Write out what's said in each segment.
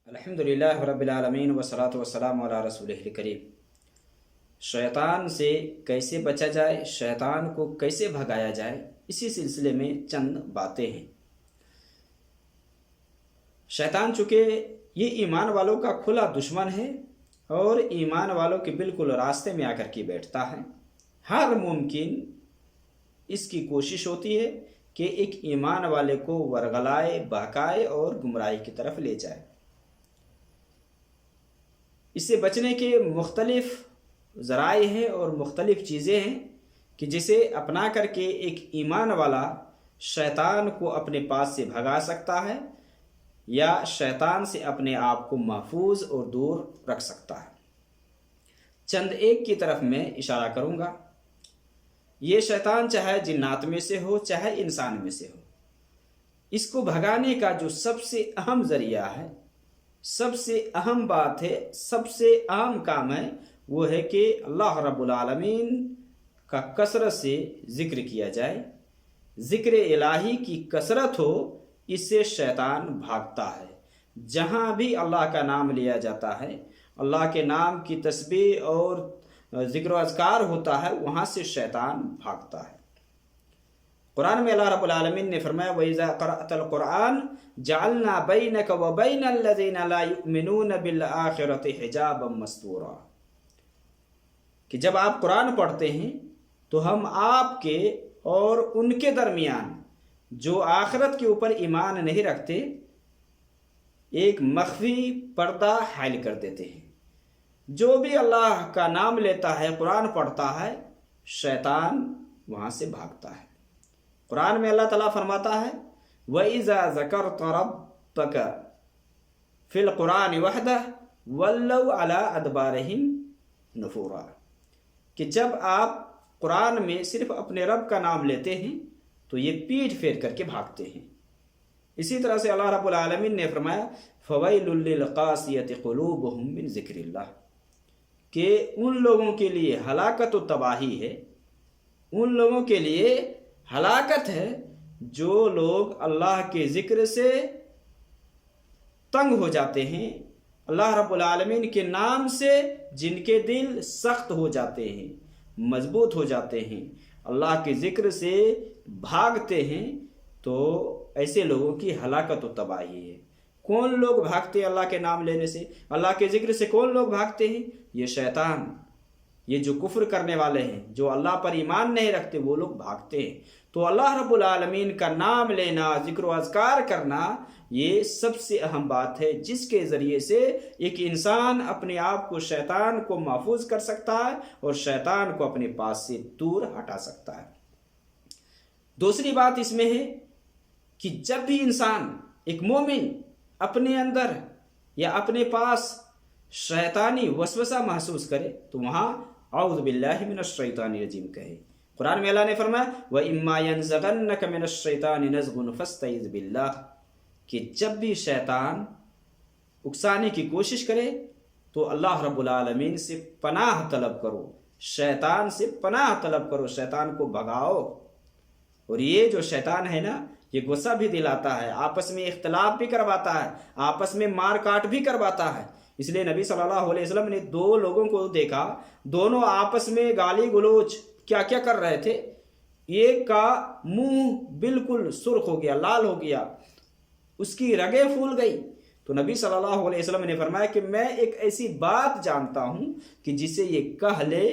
الحمدللہ رب العالمین والصلاۃ والسلام علی رسولہ کریم۔ شیطان سے کیسے بچا جائے، شیطان کو کیسے بھگایا جائے، اسی سلسلے میں چند باتیں ہیں۔ شیطان چونکہ یہ ایمان والوں کا کھلا دشمن ہے اور ایمان والوں کے بالکل راستے میں آ کر کے بیٹھتا ہے۔ ہر ممکن اس کی کوشش ہوتی ہے کہ ایک ایمان والے کو ورغلائے، بہکائے اور گمراہی کی طرف لے جائے۔ اس سے بچنے کے مختلف ذرائع ہیں اور مختلف چیزیں ہیں کہ جسے اپنا کر کے ایک ایمان والا شیطان کو اپنے پاس سے بھگا سکتا ہے یا شیطان سے اپنے آپ کو محفوظ اور دور رکھ سکتا ہے۔ چند ایک کی طرف میں اشارہ کروں گا۔ یہ شیطان چاہے جنات میں سے ہو چاہے انسان میں سے ہو، اس کو بھگانے کا جو سب سے اہم ذریعہ ہے، سب سے اہم بات ہے، سب سے اہم کام ہے، وہ ہے کہ اللہ رب العالمین کا کثرت سے ذکر کیا جائے۔ ذکر الہی کی کثرت ہو، اس سے شیطان بھاگتا ہے۔ جہاں بھی اللہ کا نام لیا جاتا ہے، اللہ کے نام کی تسبیح اور ذکر و اذکار ہوتا ہے، وہاں سے شیطان بھاگتا ہے۔ قرآن میں اللہ رب العالمین نے فرمایا وَإِذَا قَرَأْتَ الْقُرْآنَ جَعَلْنَا بَيْنَكَ وَبَيْنَ الَّذِينَ لَا يُؤْمِنُونَ بِالْآخِرَةِ حِجَابًا مَسْتُورًا، کہ جب آپ قرآن پڑھتے ہیں تو ہم آپ کے اور ان کے درمیان جو آخرت کے اوپر ایمان نہیں رکھتے ایک مخفی پردہ حائل کر دیتے ہیں۔ جو بھی اللہ کا نام لیتا ہے، قرآن پڑھتا ہے، شیطان وہاں سے بھاگتا ہے۔ قرآن میں اللہ تعالیٰ فرماتا ہے وَإِذَا ذَكَرْتَ رَبَّكَ فِي الْقُرْآنِ وَحْدَهُ وَلَّوْا عَلَىٰ أَدْبَارِهِمْ نُفُورًا، کہ جب آپ قرآن میں صرف اپنے رب کا نام لیتے ہیں تو یہ پیٹھ پھیر کر کے بھاگتے ہیں۔ اسی طرح سے اللہ رب العالمین نے فرمایا فَوَيْلٌ لِّلْقَاسِيَةِ قُلُوبُهُم مِّن ذِكْرِ اللَّهِ، کہ ان لوگوں کے لیے ہلاکت و تباہی ہے، ان لوگوں کے لیے ہلاکت ہے جو لوگ اللہ کے ذکر سے تنگ ہو جاتے ہیں، اللہ رب العالمین کے نام سے جن کے دل سخت ہو جاتے ہیں، مضبوط ہو جاتے ہیں، اللہ کے ذکر سے بھاگتے ہیں، تو ایسے لوگوں کی ہلاکت و تباہی ہے۔ کون لوگ بھاگتے ہیں اللہ کے نام لینے سے، اللہ کے ذکر سے کون لوگ بھاگتے ہیں؟ یہ شیطان، یہ جو کفر کرنے والے ہیں، جو اللہ پر ایمان نہیں رکھتے، وہ لوگ بھاگتے ہیں۔ تو اللہ رب العالمین کا نام لینا، ذکر و اذکار کرنا، یہ سب سے اہم بات ہے جس کے ذریعے سے ایک انسان اپنے آپ کو شیطان کو محفوظ کر سکتا ہے اور شیطان کو اپنے پاس سے دور ہٹا سکتا ہے۔ دوسری بات اس میں ہے کہ جب بھی انسان، ایک مومن، اپنے اندر یا اپنے پاس شیطانی وسوسہ محسوس کرے تو وہاں اعوذ باللہ من الشیطان الرجیم کہے۔ قرآن میں اللہ نے فرمایا وَإِمَّا يَنزَغَنَّكَ مِنَ الشَّيْطَانِ نَزْغٌ فَاسْتَعِذْ بِاللَّهِ، کہ جب بھی شیطان اکسانے کی کوشش کرے تو اللہ رب العالمین سے پناہ طلب کرو، شیطان سے پناہ طلب کرو، شیطان کو بھگاؤ۔ اور یہ جو شیطان ہے نا، یہ غصہ بھی دلاتا ہے، آپس میں اختلاف بھی کرواتا ہے، آپس میں مار کاٹ بھی کرواتا ہے۔ اس لیے نبی صلی اللہ علیہ وسلم نے دو لوگوں کو دیکھا، دونوں آپس میں گالی گلوچ کیا کیا کر رہے تھے۔ ایک کا منہ بالکل سرخ ہو گیا، لال ہو گیا، اس کی رگیں پھول گئی۔ تو نبی صلی اللہ علیہ وسلم نے فرمایا کہ میں ایک ایسی بات جانتا ہوں کہ جسے یہ کہہ لے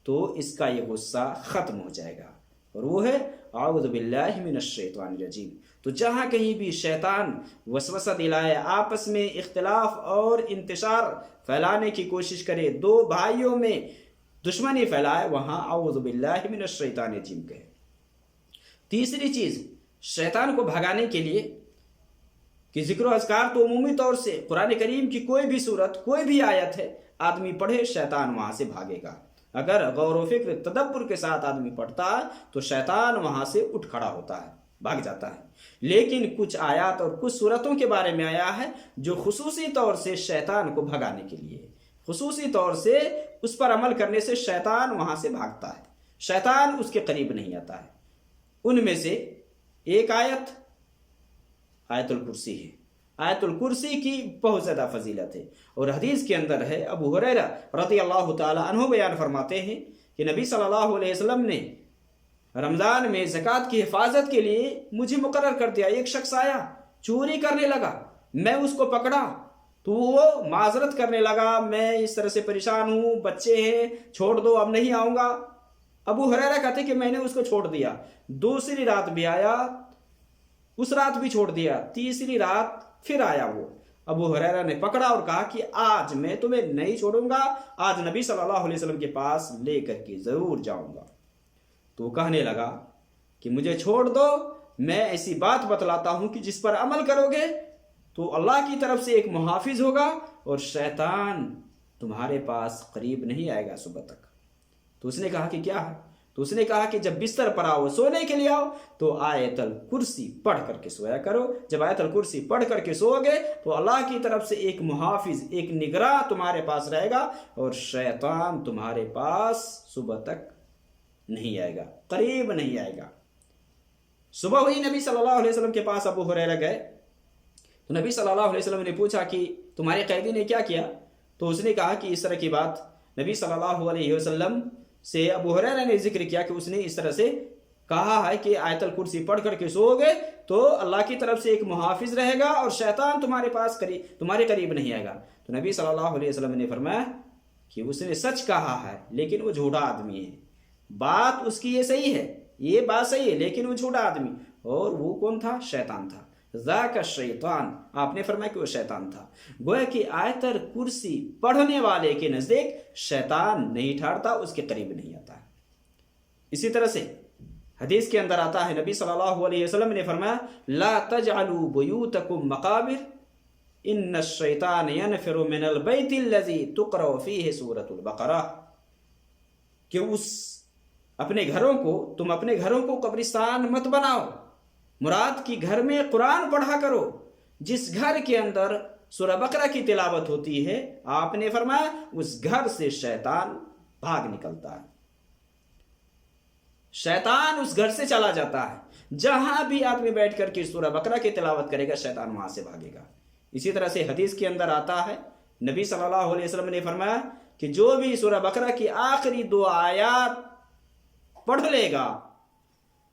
تو اس کا یہ غصہ ختم ہو جائے گا، اور وہ ہے اعوذ باللہ من الشیطان الرجیم۔ تو جہاں کہیں بھی شیطان وسوسہ دلائے، آپس میں اختلاف اور انتشار پھیلانے کی کوشش کرے، دو بھائیوں میں دشمنی پھیلائے، وہاں اعوذ باللہ من الشیطان الرجیم کہے۔ تیسری چیز شیطان کو بھگانے کے لیے کہ ذکر و اذکار تو عمومی طور سے قرآن کریم کی کوئی بھی صورت، کوئی بھی آیت ہے، آدمی پڑھے، شیطان وہاں سے بھاگے گا۔ اگر غور و فکر تدبر کے ساتھ آدمی پڑھتا ہے تو شیطان وہاں سے اٹھ کھڑا ہوتا ہے، بھاگ جاتا ہے۔ لیکن کچھ آیات اور کچھ صورتوں کے بارے میں آیا ہے جو خصوصی طور سے شیطان کو بھگانے کے لیے، خصوصی طور سے اس پر عمل کرنے سے شیطان وہاں سے بھاگتا ہے، شیطان اس کے قریب نہیں آتا ہے۔ ان میں سے ایک آیت آیت الکرسی ہے۔ آیت الکرسی کی بہت زیادہ فضیلت ہے۔ اور حدیث کے اندر ہے، ابو ہریرہ رضی اللہ تعالی عنہ بیان فرماتے ہیں کہ نبی صلی اللہ علیہ وسلم نے رمضان میں زکوٰۃ کی حفاظت کے لیے مجھے مقرر کر دیا۔ ایک شخص آیا، چوری کرنے لگا، میں اس کو پکڑا تو وہ معذرت کرنے لگا، میں اس طرح سے پریشان ہوں، بچے ہیں، چھوڑ دو، اب نہیں آؤں گا۔ ابو ہریرہ کہتے کہ میں نے اس کو چھوڑ دیا۔ دوسری رات بھی آیا، اس رات بھی چھوڑ دیا، تیسری رات پھر آیا وہ۔ ابو ہریرہ نے پکڑا اور کہا کہ آج میں تمہیں نہیں چھوڑوں گا، آج نبی صلی اللہ علیہ وسلم کے پاس لے کر کے ضرور جاؤں گا۔ تو کہنے لگا کہ مجھے چھوڑ دو، میں ایسی بات بتلاتا ہوں کہ جس پر عمل کرو گے تو اللہ کی طرف سے ایک محافظ ہوگا اور شیطان تمہارے پاس قریب نہیں آئے گا صبح تک۔ تو اس نے کہا کہ کیا ہے؟ تو اس نے کہا کہ جب بستر پر آؤ، سونے کے لیے آؤ، تو آیت الکرسی پڑھ کر کے سویا کرو۔ جب آیت الکرسی پڑھ کر کے سو گے تو اللہ کی طرف سے ایک محافظ، ایک نگراں تمہارے پاس رہے گا اور شیطان تمہارے پاس صبح تک نہیں آئے گا، قریب نہیں آئے گا۔ صبح ہوئی، نبی صلی اللہ علیہ وسلم کے پاس ابو ہریرہ گئے تو نبی صلی اللہ علیہ وسلم نے پوچھا کہ تمہارے قیدی نے کیا کیا؟ تو اس نے کہا کہ اس طرح کی بات نبی صلی اللہ علیہ وسلم سے ابو ہریرہ نے ذکر کیا کہ اس نے اس طرح سے کہا ہے کہ آیت الکرسی پڑھ کر کے سو گے تو اللہ کی طرف سے ایک محافظ رہے گا اور شیطان تمہارے قریب نہیں آئے گا۔ تو نبی صلی اللہ علیہ وسلم نے فرمایا کہ اس نے سچ کہا ہے لیکن وہ جھوٹا آدمی ہے۔ بات اس کی یہ صحیح ہے، یہ بات صحیح ہے، لیکن وہ جھوٹا آدمی، اور وہ کون تھا؟ شیطان تھا۔ ذاک الشیطان، آپ نے فرمایا کہ وہ شیطان تھا۔ گویا کہ آیت الکرسی پڑھنے والے کے نزدیک شیطان نہیں ٹھہرتا، اس کے قریب نہیں آتا ہے۔ اسی طرح سے حدیث کے اندر آتا ہے، نبی صلی اللہ علیہ وسلم نے فرمایا لا تجعلوا بیوتکم مقابر ان الشیطان ینفر من البیت الذی تقرأ فیہ سورۃ البقرہ، کہ تم اپنے گھروں کو قبرستان مت بناؤ، مراد کی گھر میں قرآن پڑھا کرو جس گھر کے اندر سورہ بقرہ کی تلاوت ہوتی ہے۔ آپ نے فرمایا اس گھر سے شیطان بھاگ نکلتا ہے، شیطان اس گھر سے چلا جاتا ہے۔ جہاں بھی آدمی بیٹھ کر کے سورہ بقرہ کی تلاوت کرے گا شیطان وہاں سے بھاگے گا۔ اسی طرح سے حدیث کے اندر آتا ہے، نبی صلی اللہ علیہ وسلم نے فرمایا کہ جو بھی سورہ بقرہ کی آخری 2 آیات پڑھ لے گا،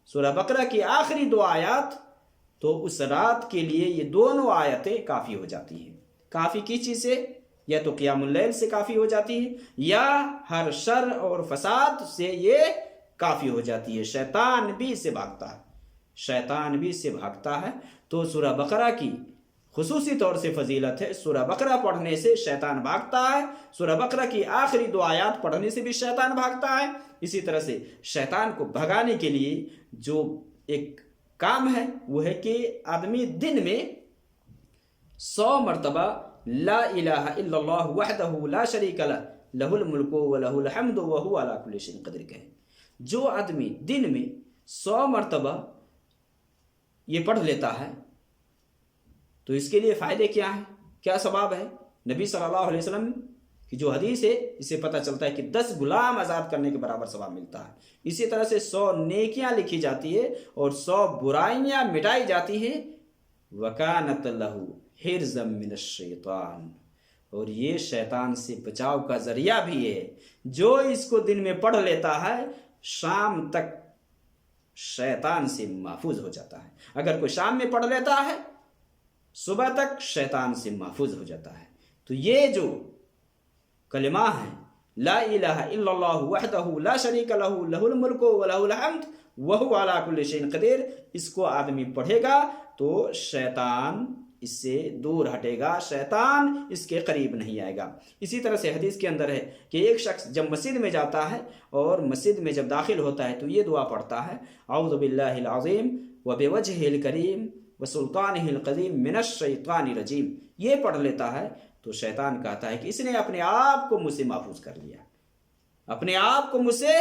سورہ بقرہ کی آخری 2 آیات، تو اس رات کے لیے یہ دونوں آیتیں کافی ہو جاتی ہیں۔ کافی کی چیز سے، یا تو قیام اللیل سے کافی ہو جاتی ہے، یا ہر شر اور فساد سے یہ کافی ہو جاتی ہے۔ شیطان بھی اس سے بھاگتا ہے۔ تو سورہ بقرہ کی خصوصی طور سے فضیلت ہے، سورہ بقرہ پڑھنے سے شیطان بھاگتا ہے، سورہ بقرہ کی آخری 2 آیات پڑھنے سے بھی شیطان بھاگتا ہے۔ اسی طرح سے شیطان کو بھگانے کے لیے جو ایک کام ہے وہ ہے کہ آدمی دن میں 100 مرتبہ لا الہ الا اللہ وحدہ لا شریک لہ لہ الملک ولہ الحمد وہو علی کل شیء قدیر کہے۔ جو آدمی دن میں 100 مرتبہ یہ پڑھ لیتا ہے تو اس کے لیے فائدے کیا ہیں، کیا ثواب ہے؟ نبی صلی اللہ علیہ وسلم کی جو حدیث ہے اس سے پتہ چلتا ہے کہ 10 غلام آزاد کرنے کے برابر ثواب ملتا ہے۔ اسی طرح سے 100 نیکیاں لکھی جاتی ہے اور 100 برائیاں مٹائی جاتی ہیں۔ وَكَانَتْ لَهُ حِرْزًا مِّنَ الشَّيْطَانِ، اور یہ شیطان سے بچاؤ کا ذریعہ بھی ہے۔ جو اس کو دن میں پڑھ لیتا ہے شام تک شیطان سے محفوظ ہو جاتا ہے۔ اگر کوئی شام میں پڑھ لیتا ہے صبح تک شیطان سے محفوظ ہو جاتا ہے۔ تو یہ جو کلمہ ہیں لا الہ الا اللہ وحدہ لا شریک لہ لہ الملک ولہ الحمد وہو علی کل شیء قدیر، اس کو آدمی پڑھے گا تو شیطان اس سے دور ہٹے گا، شیطان اس کے قریب نہیں آئے گا۔ اسی طرح سے حدیث کے اندر ہے کہ ایک شخص جب مسجد میں جاتا ہے اور مسجد میں جب داخل ہوتا ہے تو یہ دعا پڑھتا ہے اعوذ باللہ العظیم وبوجہہ الکریم وسلطانہ القدیم من الشیطان الرجیم، یہ پڑھ لیتا ہے تو شیطان کہتا ہے کہ اس نے اپنے آپ کو مجھ سے محفوظ کر لیا، اپنے آپ کو مجھ سے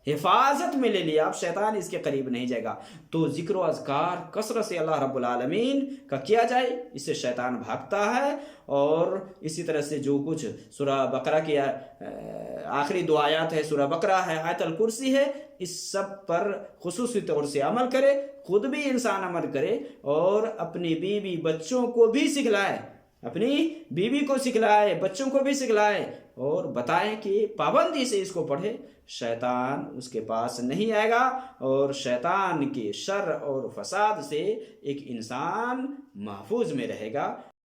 حفاظت میں لے لیا، اب شیطان اس کے قریب نہیں جائے گا۔ تو ذکر و اذکار کثرت سے اللہ رب العالمین کا کیا جائے، اس سے شیطان بھاگتا ہے۔ اور اسی طرح سے جو کچھ سورہ بقرہ کی آخری 2 آیات ہے، سورہ بقرہ ہے، آیت الکرسی ہے، اس سب پر خصوصی طور سے عمل کرے، خود بھی انسان عمل کرے اور اپنی بیوی بچوں کو بھی سکھلائے، اپنی بیوی کو سکھلائے، بچوں کو بھی سکھلائے اور بتائیں کہ پابندی سے اس کو پڑھے۔ شیطان اس کے پاس نہیں آئے گا اور شیطان کے شر اور فساد سے ایک انسان محفوظ میں رہے گا۔